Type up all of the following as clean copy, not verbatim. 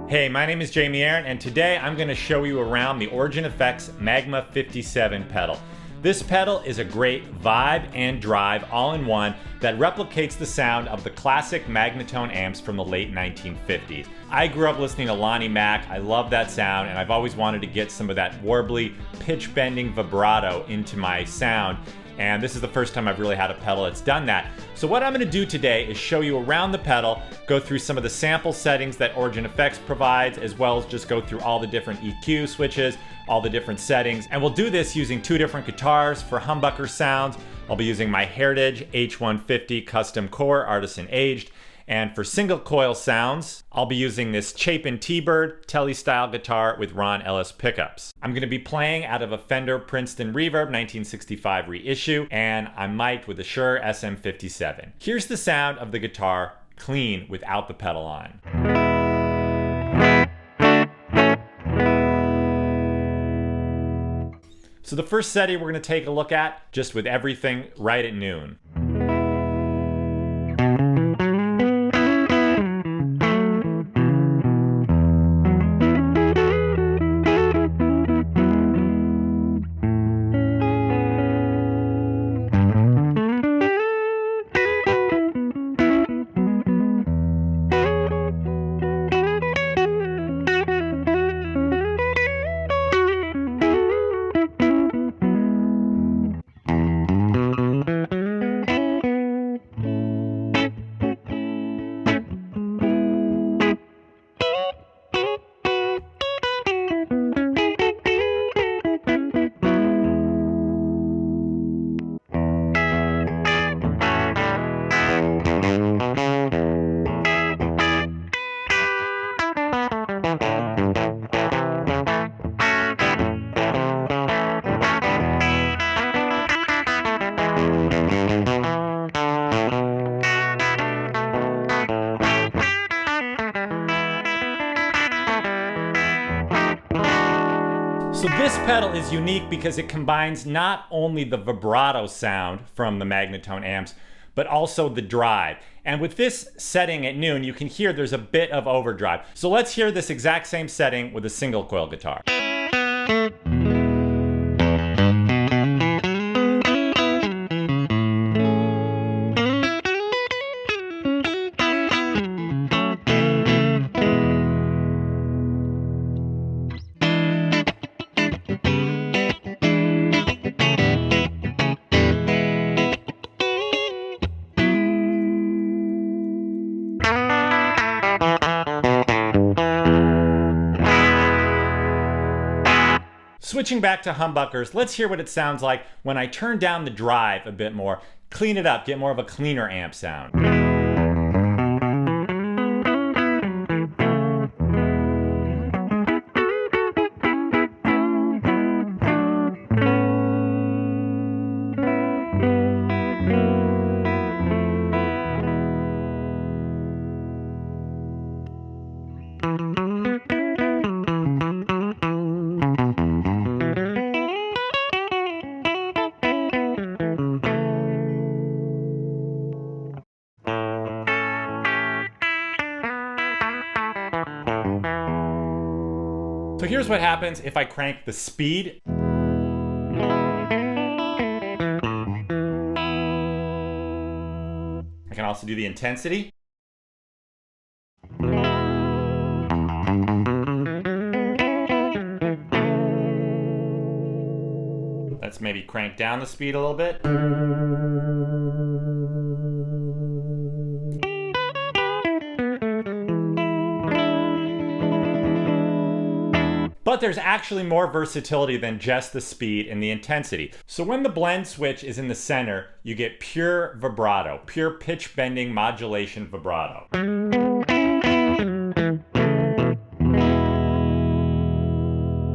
Hey, my name is Jamie Aaron, and today I'm going to show you around the Origin Effects MAGMA57 pedal. This pedal is a great vibe and drive all-in-one that replicates the sound of the classic Magnatone amps from the late 1950s. I grew up listening to Lonnie Mac, I love that sound, and I've always wanted to get some of that warbly, pitch-bending vibrato into my sound. And this is the first time I've really had a pedal that's done that. So what I'm gonna do today is show you around the pedal, go through some of the sample settings that Origin Effects provides, as well as just go through all the different EQ switches, all the different settings. And we'll do this using two different guitars. For humbucker sounds, I'll be using my Heritage H150 Custom Core Artisan Aged. And for single coil sounds, I'll be using this Chapin T-Bird Tele-style guitar with Ron Ellis pickups. I'm gonna be playing out of a Fender Princeton Reverb 1965 reissue, and I'm mic'd with a Shure SM57. Here's the sound of the guitar clean without the pedal on. So the first setting we're gonna take a look at, just with everything right at noon. So this pedal is unique because it combines not only the vibrato sound from the Magnatone amps, but also the drive. And with this setting at noon, you can hear there's a bit of overdrive. So let's hear this exact same setting with a single coil guitar. Switching back to humbuckers, let's hear what it sounds like when I turn down the drive a bit more, clean it up, get more of a cleaner amp sound. So here's what happens if I crank the speed. I can also do the intensity. Let's maybe crank down the speed a little bit. But there's actually more versatility than just the speed and the intensity. So when the blend switch is in the center, you get pure vibrato, pure pitch bending modulation vibrato.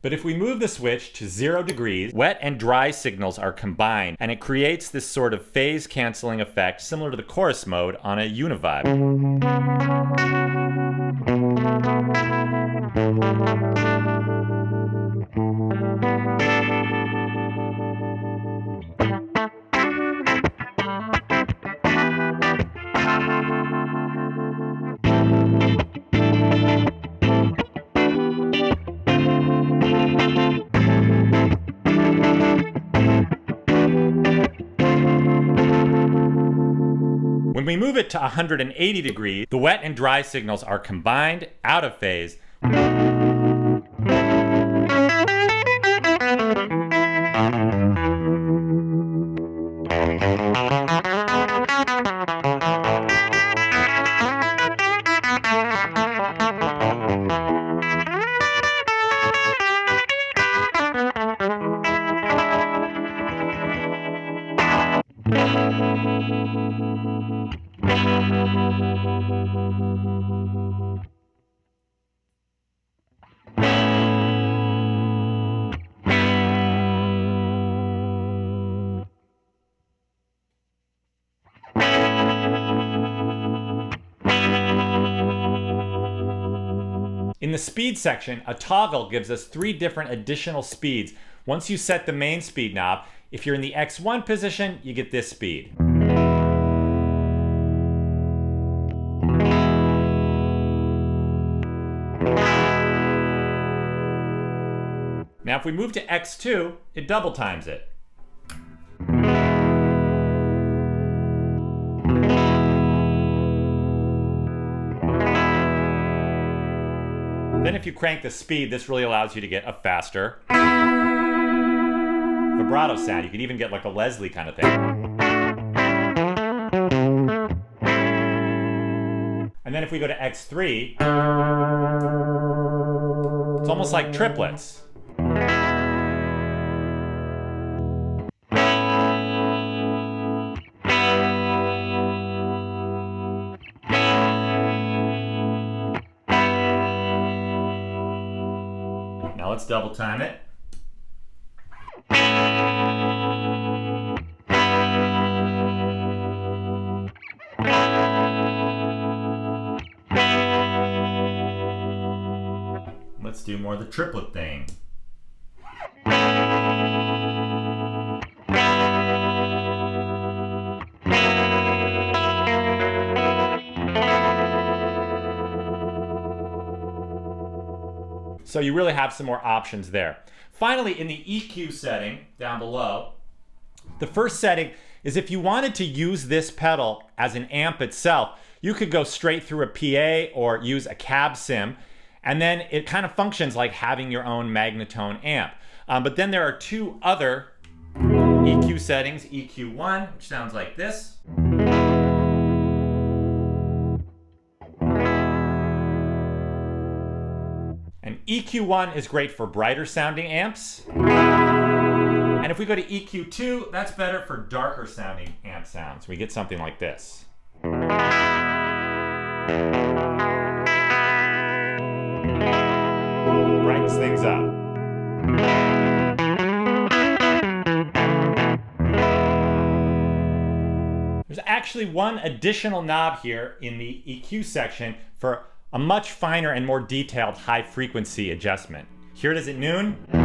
But if we move the switch to 0 degrees, wet and dry signals are combined, and it creates this sort of phase canceling effect similar to the chorus mode on a uni-vibe. When we move it to 180 degrees, the wet and dry signals are combined, out of phase. In the speed section, a toggle gives us 3 different additional speeds. Once you set the main speed knob, if you're in the X1 position, you get this speed. Now if we move to X2, it double times it. Then if you crank the speed, this really allows you to get a faster vibrato sound. You could even get like a Leslie kind of thing. And then if we go to X3, it's almost like triplets. Now let's double time it. Let's do more of the triplet thing. So you really have some more options there. Finally, in the EQ setting down below, the first setting is if you wanted to use this pedal as an amp itself, you could go straight through a PA or use a cab sim, and then it kind of functions like having your own Magnatone amp. But then there are 2 other EQ settings, EQ1, which sounds like this. And EQ1 is great for brighter sounding amps. And if we go to EQ2, that's better for darker sounding amp sounds. We get something like this. Brightens things up. There's actually one additional knob here in the EQ section for a much finer and more detailed high frequency adjustment. Hear it is at noon. When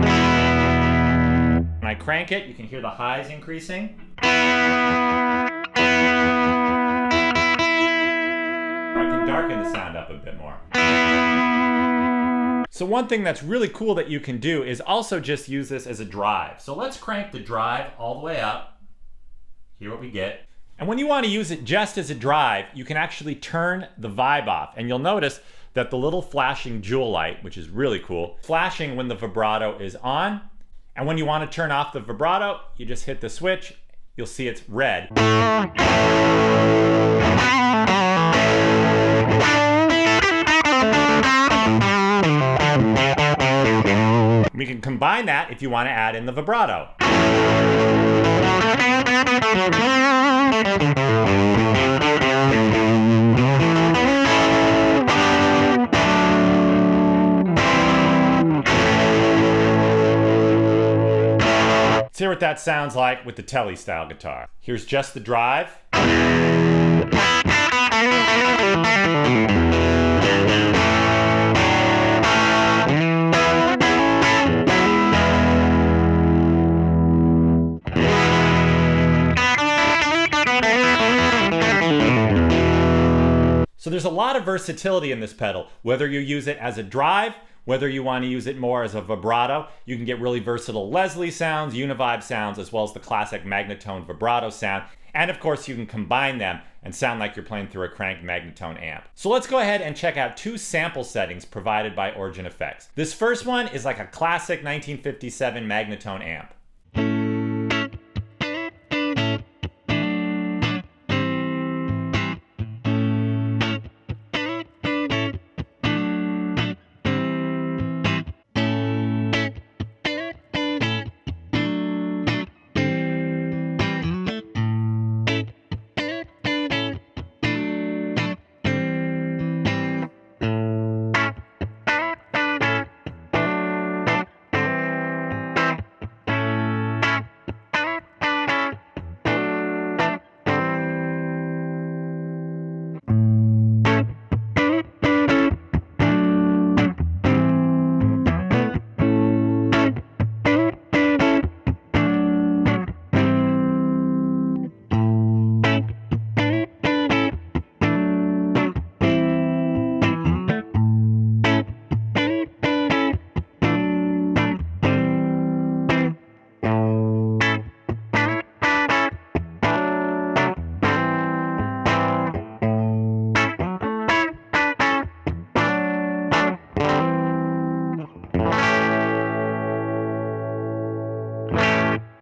I crank it, you can hear the highs increasing. Or I can darken the sound up a bit more. So one thing that's really cool that you can do is also just use this as a drive. So let's crank the drive all the way up. Hear what we get. And when you want to use it just as a drive, you can actually turn the vibe off. And you'll notice that the little flashing jewel light, which is really cool, flashing when the vibrato is on. And when you want to turn off the vibrato, you just hit the switch. You'll see it's red. We can combine that if you want to add in the vibrato. Let's hear what that sounds like with the Telly style guitar. Here's just the drive. So there's a lot of versatility in this pedal, whether you use it as a drive, whether you want to use it more as a vibrato. You can get really versatile Leslie sounds, uni-vibe sounds, as well as the classic Magnatone vibrato sound. And of course, you can combine them and sound like you're playing through a cranked Magnatone amp. So let's go ahead and check out 2 sample settings provided by Origin Effects. This first one is like a classic 1957 Magnatone amp.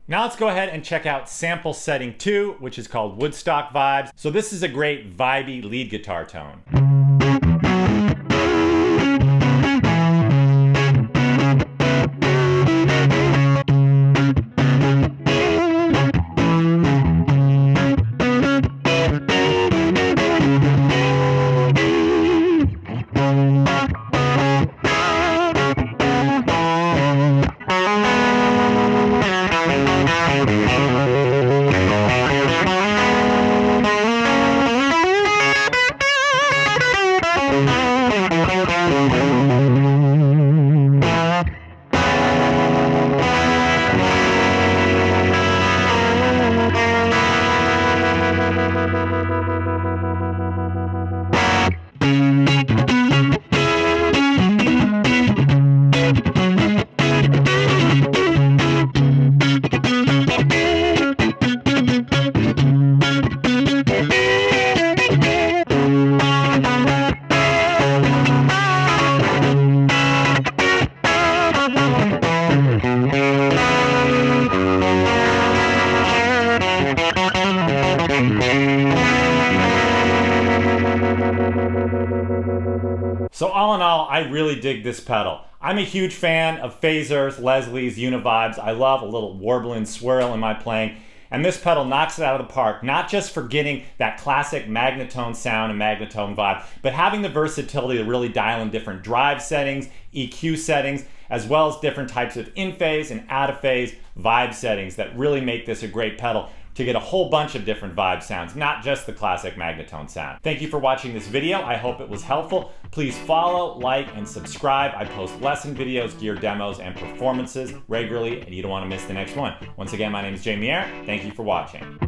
Now let's go ahead and check out sample setting 2, which is called Woodstock Vibes. So this is a great vibey lead guitar tone. So all in all, I really dig this pedal. I'm a huge fan of phasers, Leslie's, uni-vibes. I love a little warble and swirl in my playing. And this pedal knocks it out of the park, not just for getting that classic Magnatone sound and Magnatone vibe, but having the versatility to really dial in different drive settings, EQ settings, as well as different types of in-phase and out-of-phase vibe settings that really make this a great pedal to get a whole bunch of different vibe sounds, not just the classic Magnatone sound. Thank you for watching this video. I hope it was helpful. Please follow, like, and subscribe. I post lesson videos, gear demos, and performances regularly, and you don't want to miss the next one. Once again, my name is Jamie Air. Thank you for watching.